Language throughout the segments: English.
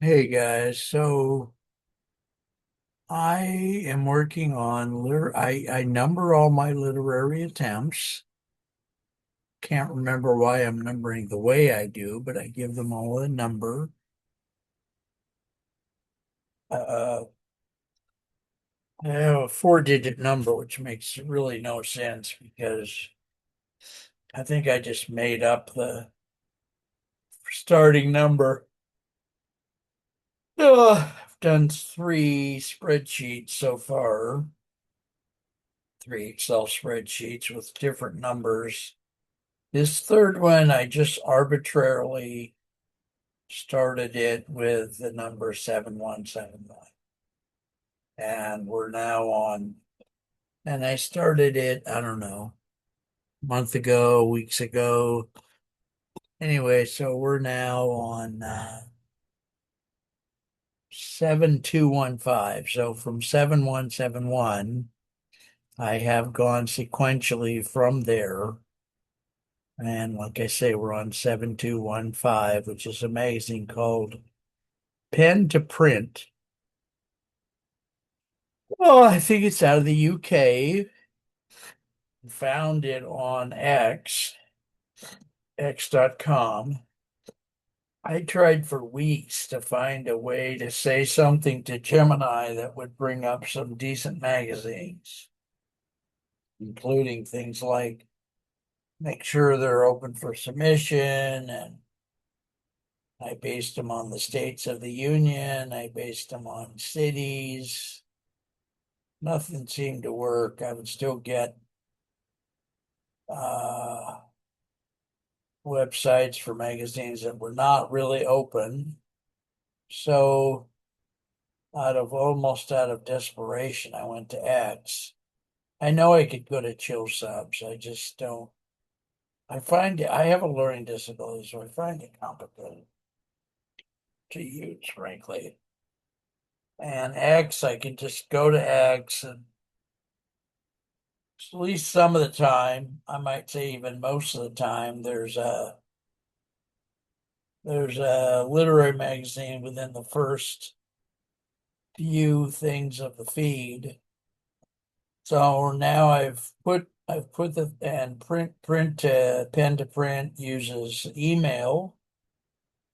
Hey guys, so I am working on I number all my literary attempts. Can't remember why I'm numbering the way I do, but I give them all a number. Uh, I have a four-digit number, which makes really no sense because I think I just made up the starting number. I've done three spreadsheets so far, three Excel spreadsheets with different numbers. This third one, I just arbitrarily started it with the number 7179. And we're now on, and I started it, I don't know, a month ago, weeks ago. Anyway, so we're now on 7215. So from 7171, I have gone sequentially from there. And like I say, we're on 7215, which is amazing, called Pen to Print. Well, I think it's out of the UK. Found it on X.com. I tried for weeks to find a way to say something to Gemini that would bring up some decent magazines, including things like make sure they're open for submission. And I based them on the states of the union. I based them on cities. Nothing seemed to work. I would still get uh, websites for magazines that were not really open. So almost out of desperation, I went to X. I know I could go to Chill Subs. I just don't. I have a learning disability, so I find it complicated to use, frankly. And X, I can just go to X, and at least some of the time, I might say even most of the time, there's a literary magazine within the first few things of the feed. So now I've put the and print to pen to print uses email.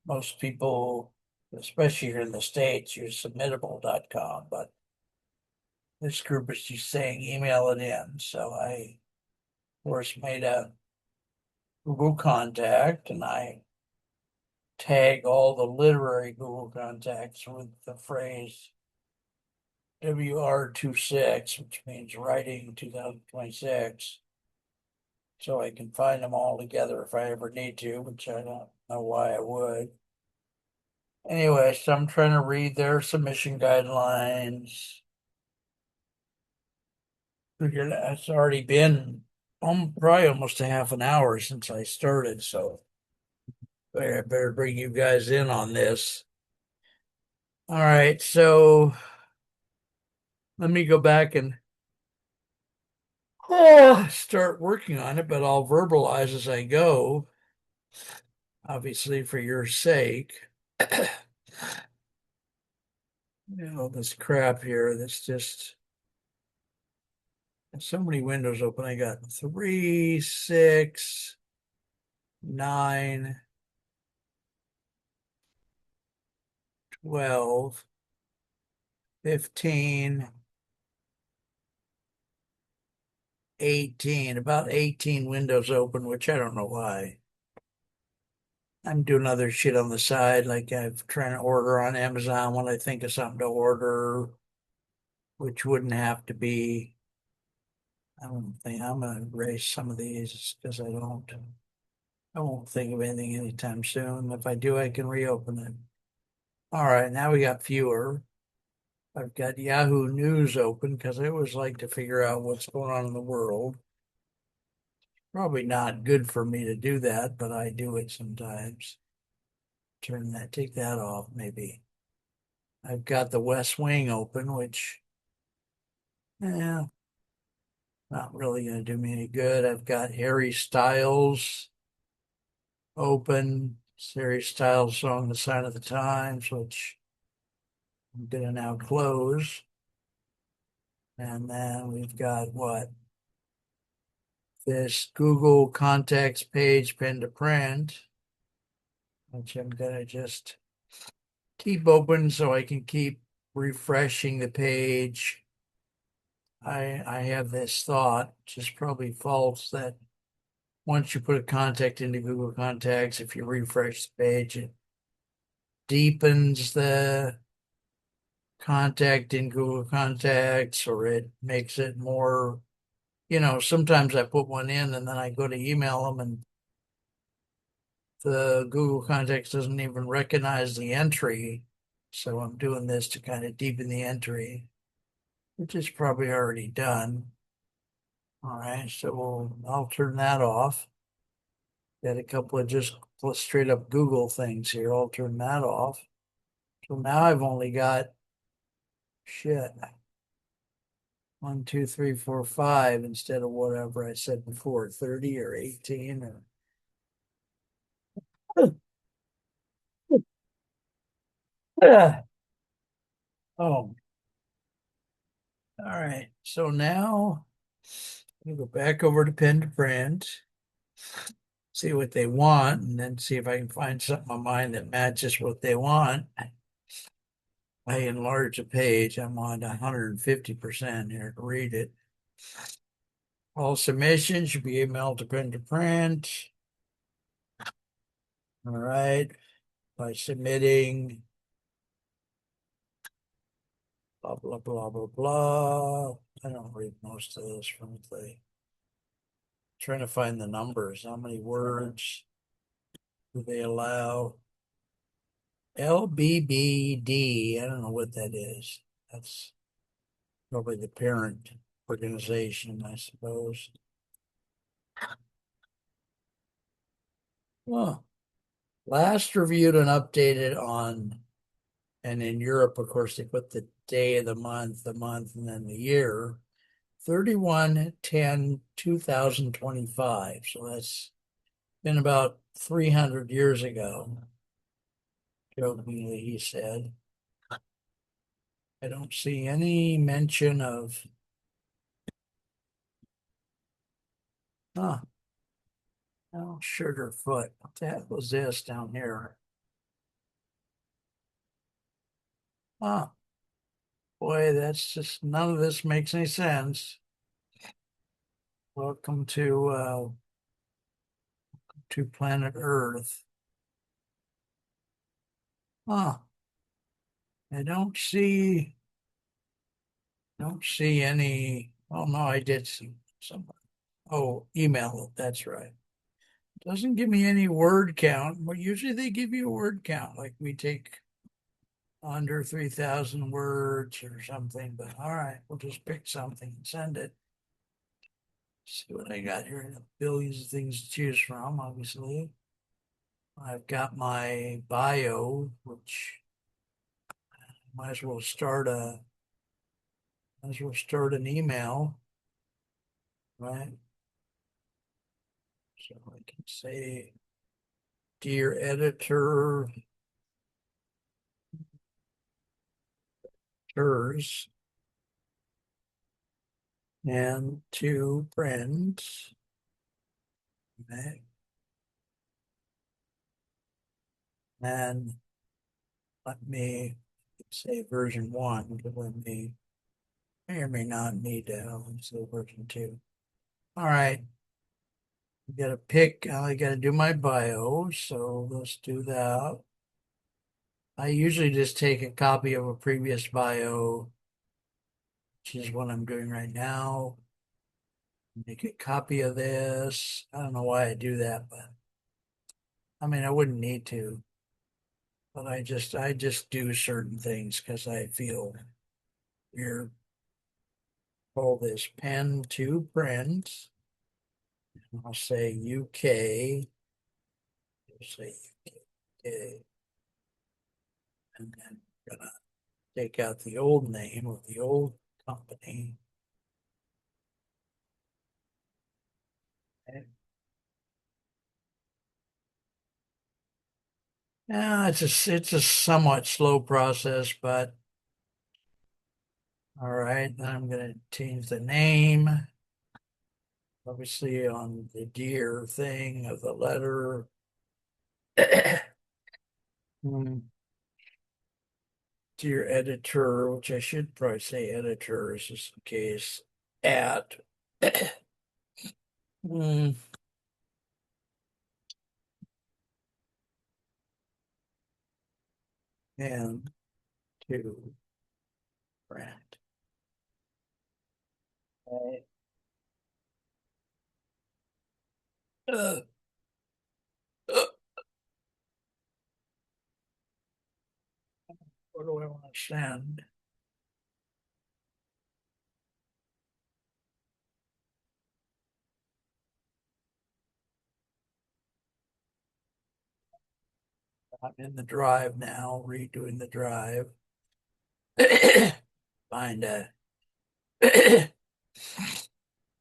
Most people, especially here in the States, use submittable.com, but this group is just saying email it in. So I, of course, made a Google contact, and I tag all the literary Google contacts with the phrase WR26, which means writing 2026. So I can find them all together if I ever need to, which I don't know why I would. Anyway, so I'm trying to read their submission guidelines. Figured it's already been probably almost a half an hour since I started, so I better bring you guys in on this. All right, so let me go back and start working on it, but I'll verbalize as I go, obviously for your sake. This crap here that's just so many windows open. I got 3, 6, 9, 12, 15, 18, about 18 windows open, which I don't know why. I'm doing other shit on the side, like I'm trying to order on Amazon when I think of something to order, which wouldn't have to be. I don't think I'm gonna erase some of these because I won't think of anything anytime soon. If I do, I can reopen it. All right, now we got fewer. I've got Yahoo News open because I always like to figure out what's going on in the world. Probably not good for me to do that, but I do it sometimes. Take that off, maybe. I've got the West Wing open, which, yeah, not really going to do me any good. I've got Harry Styles open, Series styles showing the sign of the times, which I'm going to now close. And then we've got what? This Google contacts page pen to print, which I'm going to just keep open so I can keep refreshing the page. I have this thought, which is probably false, that once you put a contact into Google Contacts, if you refresh the page, it deepens the contact in Google Contacts, or it makes it more, sometimes I put one in and then I go to email them and the Google Contacts doesn't even recognize the entry. So I'm doing this to kind of deepen the entry, which is probably already done. All right, so I'll turn that off. Got a couple of just straight up Google things here. I'll turn that off. So now I've only got shit. 1, 2, 3, 4, 5 instead of whatever I said before, 30 or 18 or oh, all right. So now we go back over to pen to print, see what they want, and then see if I can find something on mine that matches what they want. I enlarge the page. I'm on 150% here to read it. All submissions should be emailed to pen to print. All right. By submitting blah, blah, blah, blah, blah. I don't read most of this, frankly. Trying to find the numbers. How many words do they allow? LBBD. I don't know what that is. That's probably the parent organization, I suppose. Well, last reviewed and updated on, and in Europe, of course, they put the day of the month, and then the year. 31/10/2025. So that's been about 300 years ago, jokingly, he said. I don't see any mention of, oh, Sugarfoot. What the heck was this down here? Oh, boy, that's just, none of this makes any sense. Welcome to planet Earth. Huh. I don't see any. Oh no, I did see some. Oh, email. That's right. Doesn't give me any word count. Well, usually they give you a word count, like we take under 3,000 words or something. But all right, we'll just pick something and send it. See what I got here. Billions of things to choose from, obviously. I've got my bio, which might as well start an email, right? So I can say, dear editor, hers, and to print, right? And let me say version 1, because let me may or may not need to say version 2. All right. I gotta pick, I gotta do my bio, so let's do that. I usually just take a copy of a previous bio, which is what I'm doing right now. Make a copy of this. I don't know why I do that, but I mean I wouldn't need to. But I just do certain things because I feel weird. Call this pen to print. I'll say UK. I'll say UK. And then I'm gonna take out the old name of the old company. Okay. Yeah, it's a somewhat slow process, but all right. Then I'm going to change the name, obviously on the deer thing of the letter. Hmm. Dear editor, which I should probably say editor, is just in case. At Hmm. And to brand. Right. Uh, uh, what do I want to send? I'm in the drive now, redoing the drive. Find a.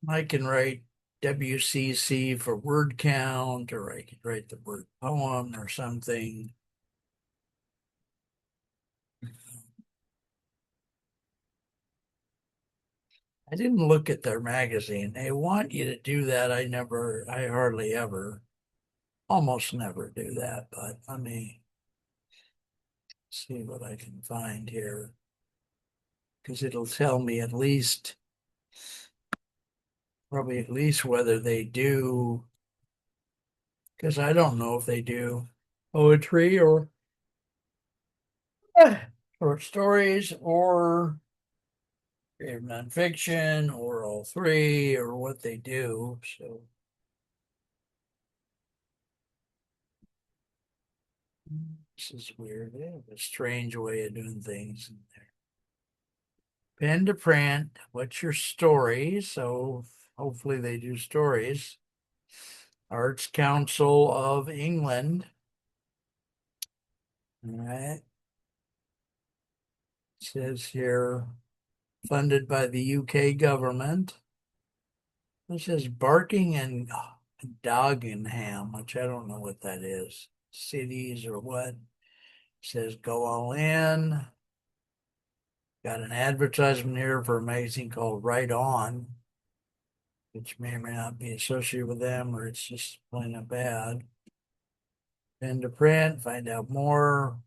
I can write WCC for word count, or I could write the word poem or something. I didn't look at their magazine. They want you to do that. I hardly ever, almost never do that, but let me see what I can find here because it'll tell me at least, probably at least whether they do, because I don't know if they do poetry or short stories or creative nonfiction or all three or what they do. So this is weird. They have a strange way of doing things in there. Pen to print. What's your story? So hopefully they do stories. Arts Council of England. All right. It says here funded by the UK government. It says Barking and Dagenham, which I don't know what that is. Cities or what? It says go all in. Got an advertisement here for a magazine called Right On, which may or may not be associated with them, or it's just plain up bad. Pen to print, find out more.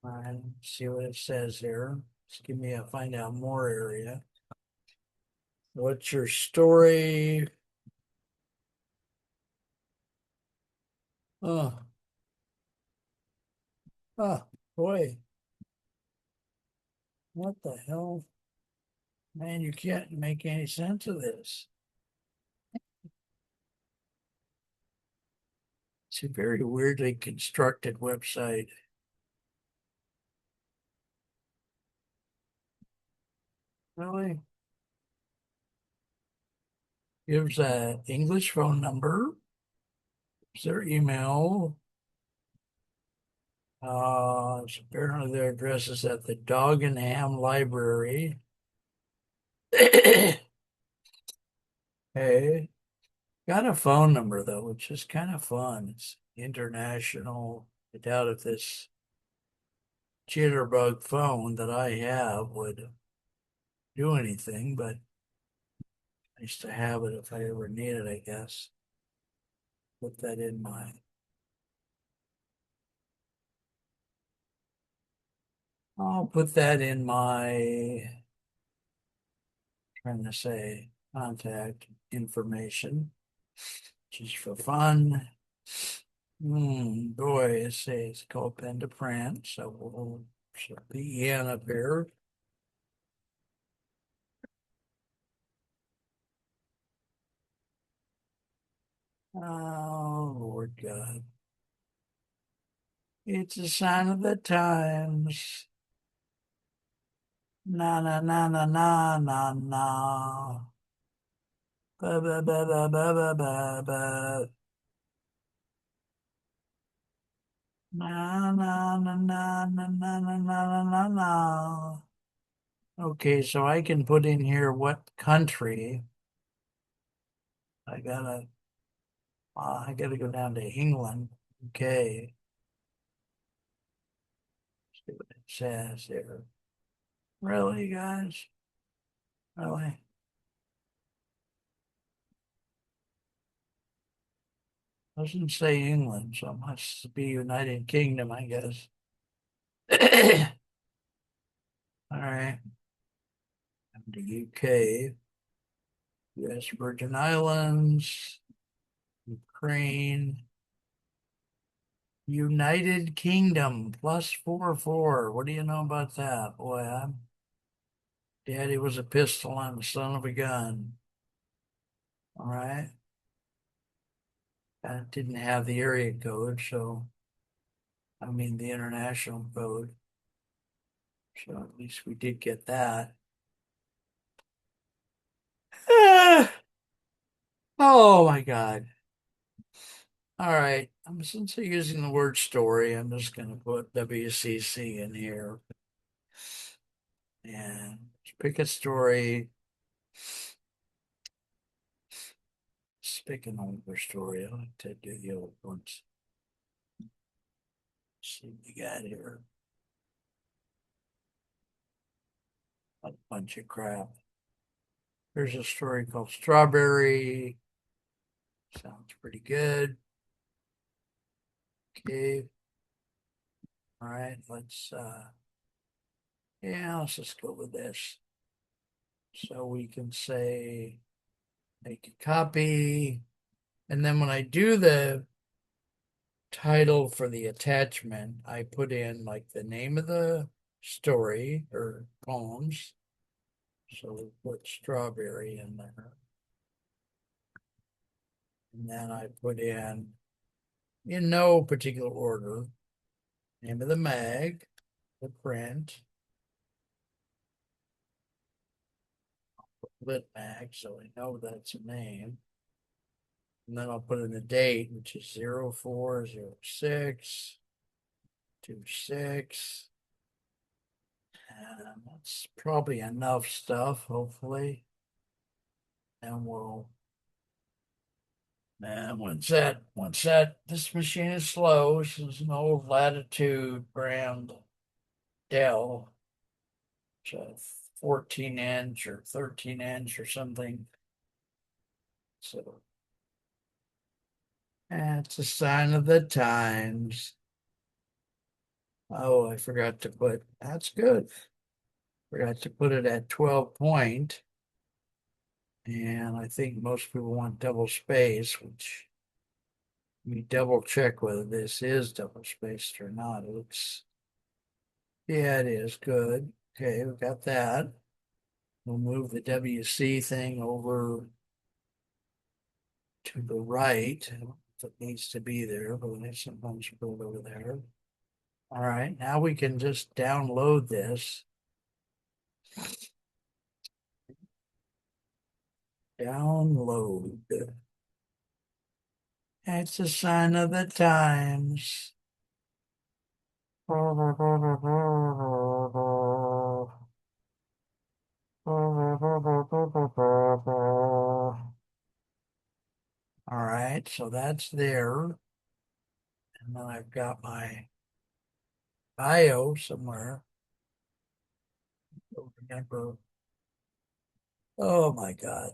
And see what it says here. Just give me a find out more area. What's your story? Oh, oh, boy. What the hell? Man, you can't make any sense of this. It's a very weirdly constructed website. Really? Gives a English phone number, their email. So apparently their address is at the Dog and Ham Library. Hey, got a phone number though, which is kind of fun. It's international. I doubt if this jitterbug phone that I have would do anything, but nice to have it if I ever need it, I guess. Put that in my. I'll put that in my, trying to say, contact information, which is for fun. Boy, it's called pen to print, so we'll put the in up here. Oh, Lord God. It's a sign of the times. Na na na na na na na. Ba ba ba ba ba ba ba ba. Na na na na na na na na na na. Okay, so I can put in here what country. I gotta I gotta go down to England. Okay. says here. Really, guys? Really? Doesn't say England, so it must be United Kingdom, I guess. All right. The UK, US Virgin Islands, Ukraine, United Kingdom plus 4-4. What do you know about that? Boy, Daddy was a pistol. I'm a son of a gun. All right. I didn't have the area code, so I mean the international code. So at least we did get that. Oh my God. All right. Since I'm using the word story, I'm just going to put WCC in here and pick a story. Just pick an older story. I like to do the old ones. Let's see what we got here. A bunch of crap. There's a story called Strawberry. Sounds pretty good. Okay. All right. Let's just go with this. So we can say make a copy. And then when I do the title for the attachment, I put in like the name of the story or poems. So we put Strawberry in there. And then I put in no particular order, name of the mag, the print, lit mag, so I know that's a name. And then I'll put in the date, which is 040626. And that's probably enough stuff, hopefully. And this machine is slow. This is an old Latitude brand Dell. It's a 14-inch or 13-inch or something. So it's a sign of the times. Oh, I forgot to put, that's good. Forgot to put it at 12 point. And I think most people want double space, which we double check whether this is double spaced or not. Yeah, it is good. Okay, we got that. We'll move the WC thing over to the right. I don't know if it needs to be there, but I sometimes put it over there. All right, now we can just download this. Download. It's a sign of the times. All right, so that's there. And then I've got my bio somewhere. Don't remember. Oh my God.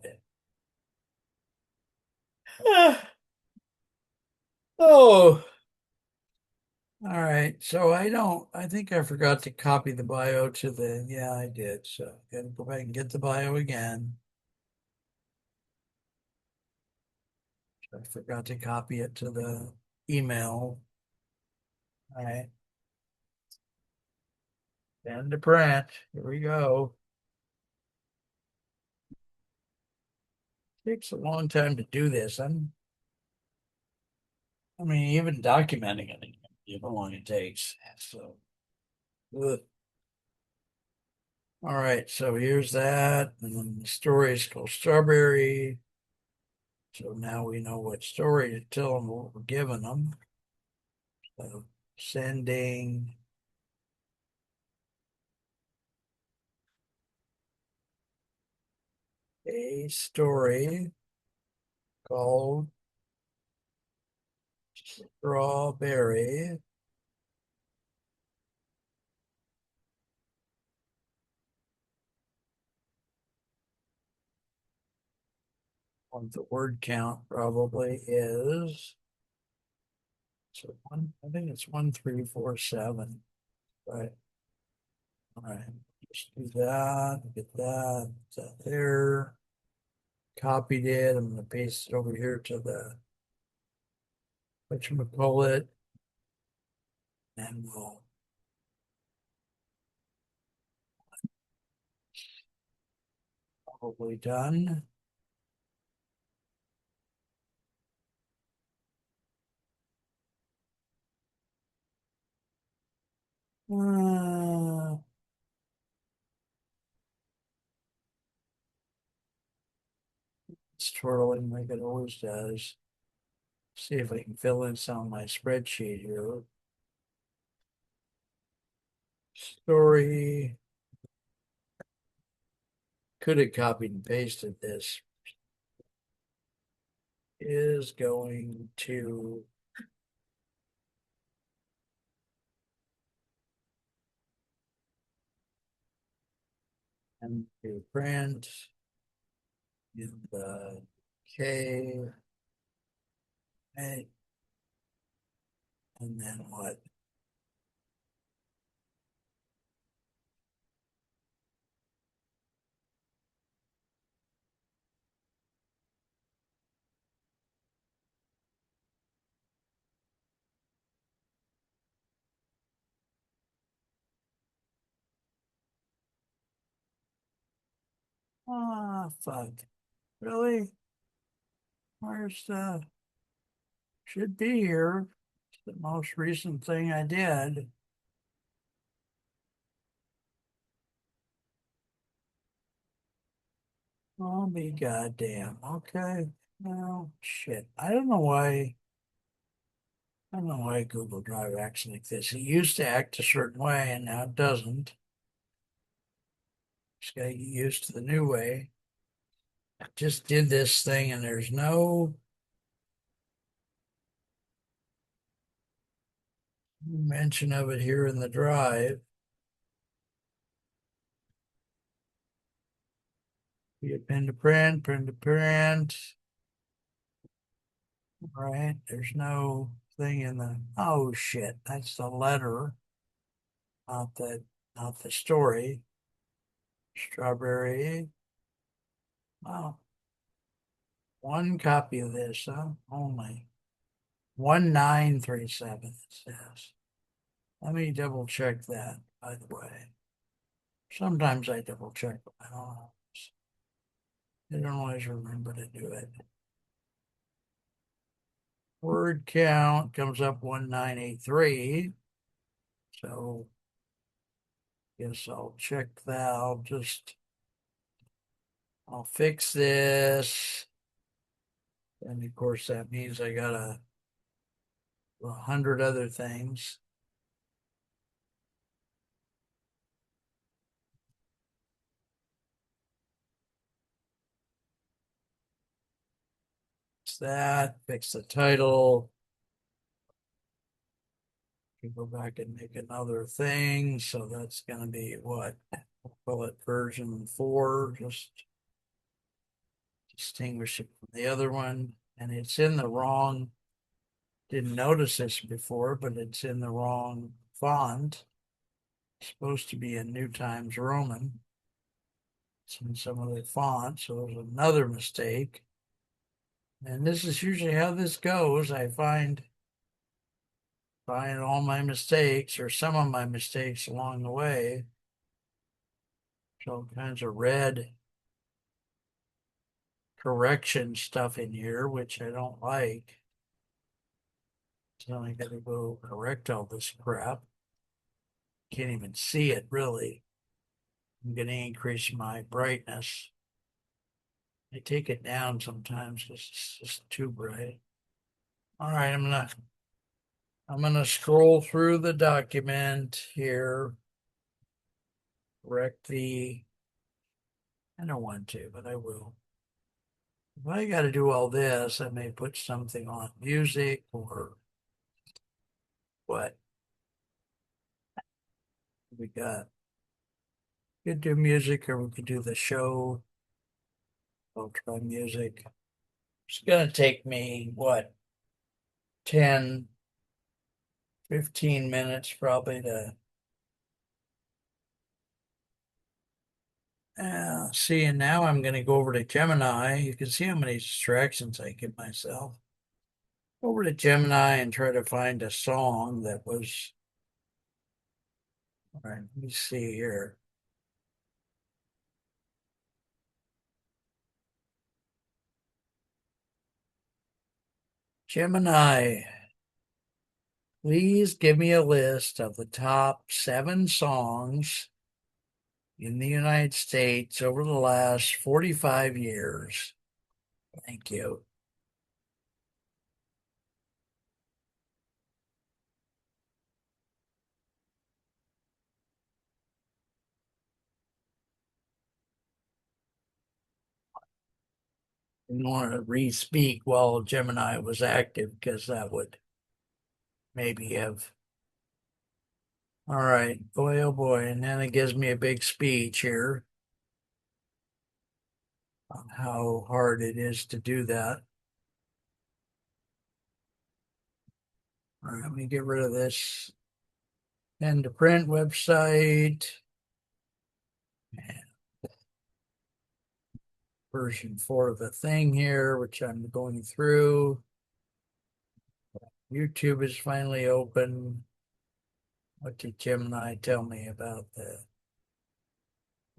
Oh, all right. So I think I forgot to copy the bio to yeah, I did. So gotta go back and get the bio again. I forgot to copy it to the email. All right. And to print. Here we go. Takes a long time to do this. I mean, even documenting it, how long it takes. So, ugh. All right. So here's that. And then the story is called Strawberry. So now we know what story to tell them what we're giving them. So sending a story called Strawberry What the word count probably is. So one, I think it's 1347. Right. All right. Just do that. Get that. Put that there. Copied it. I'm gonna paste it over here to the whatchamacallit. And we'll probably done. Uh, it's twirling like it always does. See if I can fill in some of my spreadsheet here. Story. Could have copied and pasted this. Is going to and to print in the K. And then what? Ah, fuck. Really? Where's the should be here? It's the most recent thing I did. I'll be goddamn. Okay. Well, shit. I don't know why Google Drive acts like this. It used to act a certain way and now it doesn't. Just gotta get used to the new way. I just did this thing and there's no mention of it here in the drive. Be a pen to print, pen to print. Right. There's no thing in the oh shit. That's the letter, not the not the story. Strawberry. Wow. One copy of this, huh? Only 1937 it says. Let me double check that, by the way. Sometimes I double check, but I don't always. I don't always remember to do it. Word count comes up 1983. So guess I'll check that. I'll fix this. And of course that means I got 100 other things. Fix that, fix the title. You go back and make another thing. So that's going to be what? We'll call it version 4, just distinguish it from the other one. And it's in the wrong, didn't notice this before, but it's in the wrong font. It's supposed to be in New Times Roman. It's in some other font, so there's another mistake. And this is usually how this goes. I find all my mistakes or some of my mistakes along the way. So all kinds of red correction stuff in here, which I don't like. So I got to go correct all this crap. Can't even see it really. I'm going to increase my brightness. I take it down sometimes because it's just too bright. All right, I'm gonna scroll through the document here. Correct the. I don't want to, but I will. If I got to do all this, I may put something on music or what we got. We could do music or we could do the show. I'll try music. It's going to take me, what, 10, 15 minutes probably to see. And now I'm going to go over to Gemini. You can see how many distractions I give myself. Over to Gemini and try to find a song that was, all right, let me see here. Gemini, please give me a list of the top 7 songs in the United States over the last 45 years. Thank you. I didn't want to re-speak while Gemini was active because that would maybe have. All right, boy, oh boy. And then it gives me a big speech here on how hard it is to do that. All right, let me get rid of this. And the print website. And version 4 of the thing here, which I'm going through. YouTube is finally open. What did Gemini tell me about that?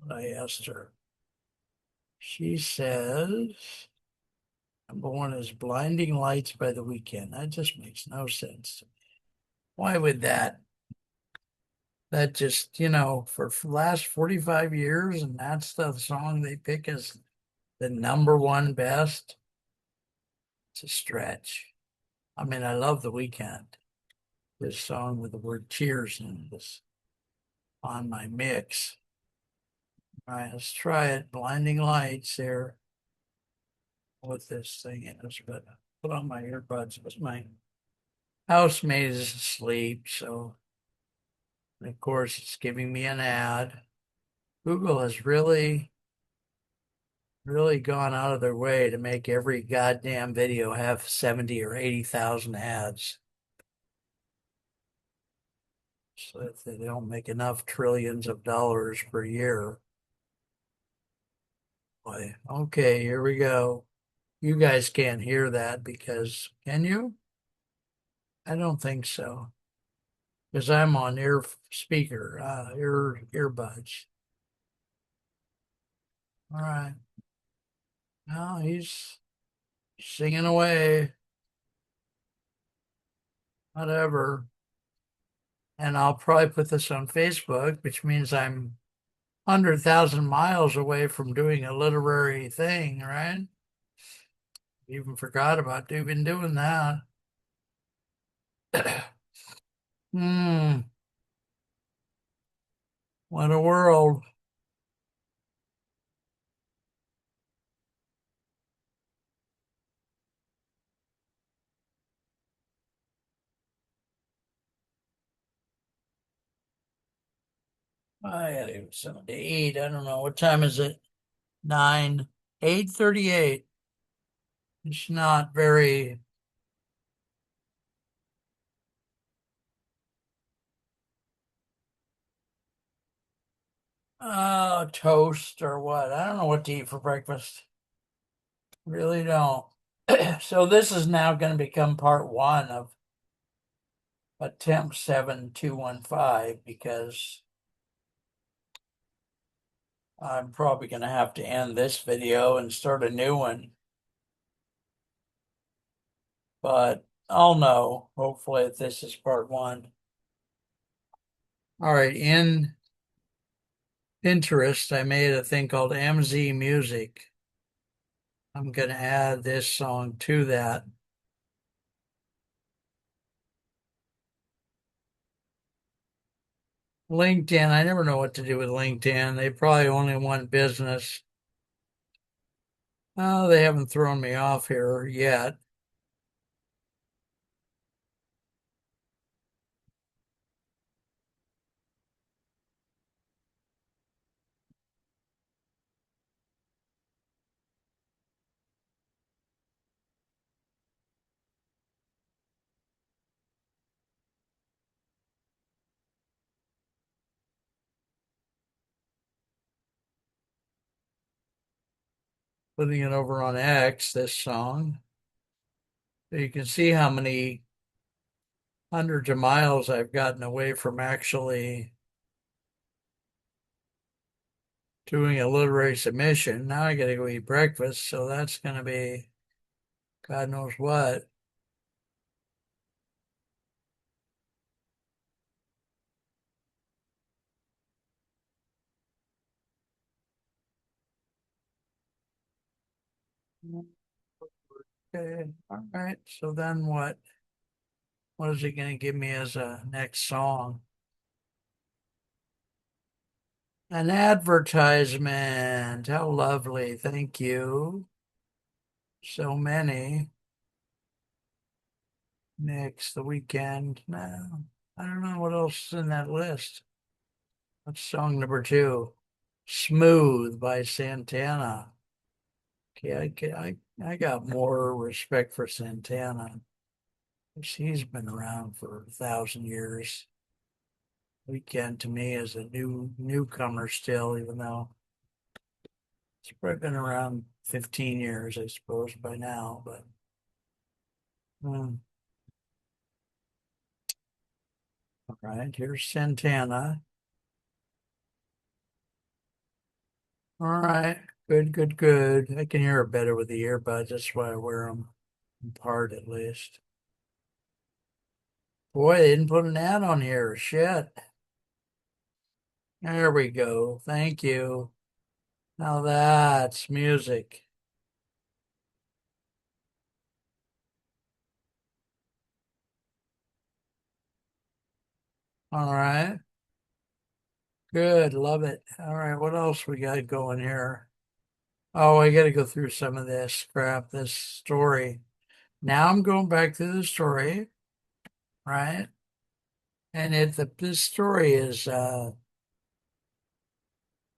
What I asked her. She says, number 1 is Blinding Lights by The Weeknd. That just makes no sense to me. Why would that? That just, for the last 45 years, and that's the song they pick as the number 1 best. It's a stretch. I mean, I love The Weeknd. This song with the word cheers in this on my mix. All right, let's try it. Blinding Lights here. What this thing is, but put on my earbuds. My housemaid is asleep, so of course it's giving me an ad. Google has really, really gone out of their way to make every goddamn video have 70 or 80,000 ads. So if they don't make enough trillions of dollars per year. Boy, okay, here we go. You guys can't hear that because, can you? I don't think so. Because I'm on earbuds. All right. Now he's singing away. Whatever. And I'll probably put this on Facebook, which means I'm 100,000 miles away from doing a literary thing, right? Even forgot about even doing that. What a world. I had it something to eat. I don't know. What time is it? 9, 8:38. It's not very toast or what. I don't know what to eat for breakfast. Really don't. So this is now going to become part 1 of attempt 7215 because I'm probably going to have to end this video and start a new one. But I'll know, hopefully, if this is part 1. All right, in Pinterest, I made a thing called MZ Music. I'm going to add this song to that. LinkedIn, I never know what to do with LinkedIn. They probably only want business. Oh, they haven't thrown me off here yet. putting it over on X, this song. So you can see how many hundreds of miles I've gotten away from actually doing a literary submission. Now I got to go eat breakfast, so that's going to be God knows what. Okay, all right. So then what? What is it going to give me as a next song? An advertisement. How lovely. Thank you. So many. Next, the weekend. No, I don't know what else is in that list. That's song number two. Smooth by Santana. Okay, I got more respect for Santana. He's been around for 1,000 years. Weekend to me is a newcomer still, even though it's probably been around 15 years, I suppose, by now. But all right, here's Santana. All right, good, good, good. I can hear it better with the earbuds. That's why I wear them in part, at least. Boy, they didn't put an ad on here. Shit. There we go. Thank you. Now that's music. All right. Good. Love it. All right. What else we got going here? Oh, I got to go through some of this crap, this story. Now I'm going back to the story, right? And this story is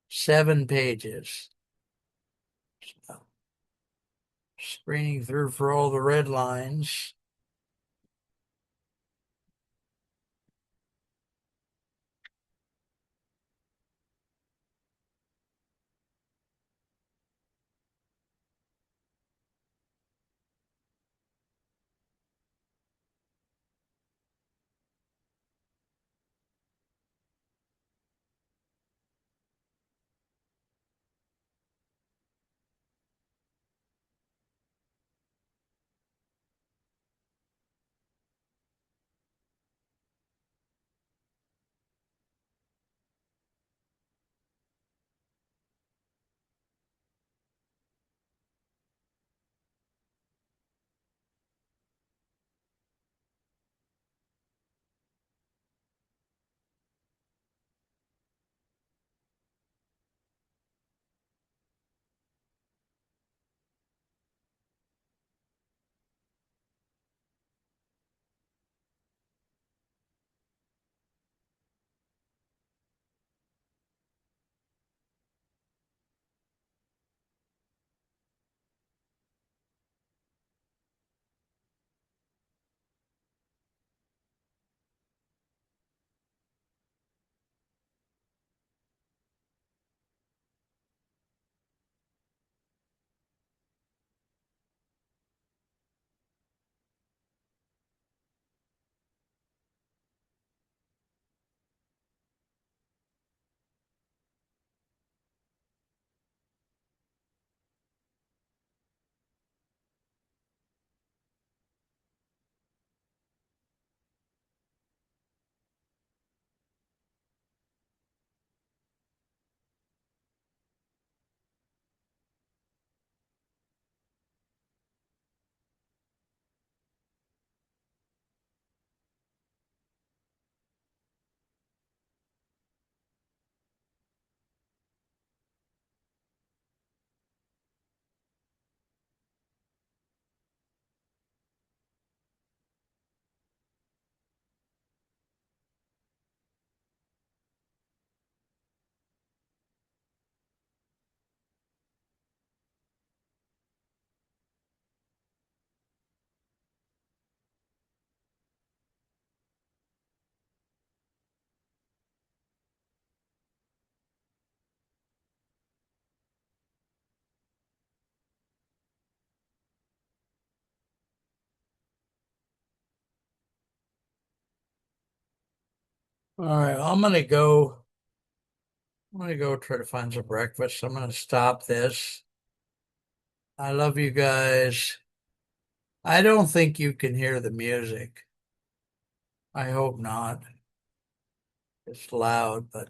7 pages. So, screening through for all the red lines. All right, I'm gonna go try to find some breakfast. I'm gonna stop this. I love you guys. I don't think you can hear the music. I hope not. It's loud, but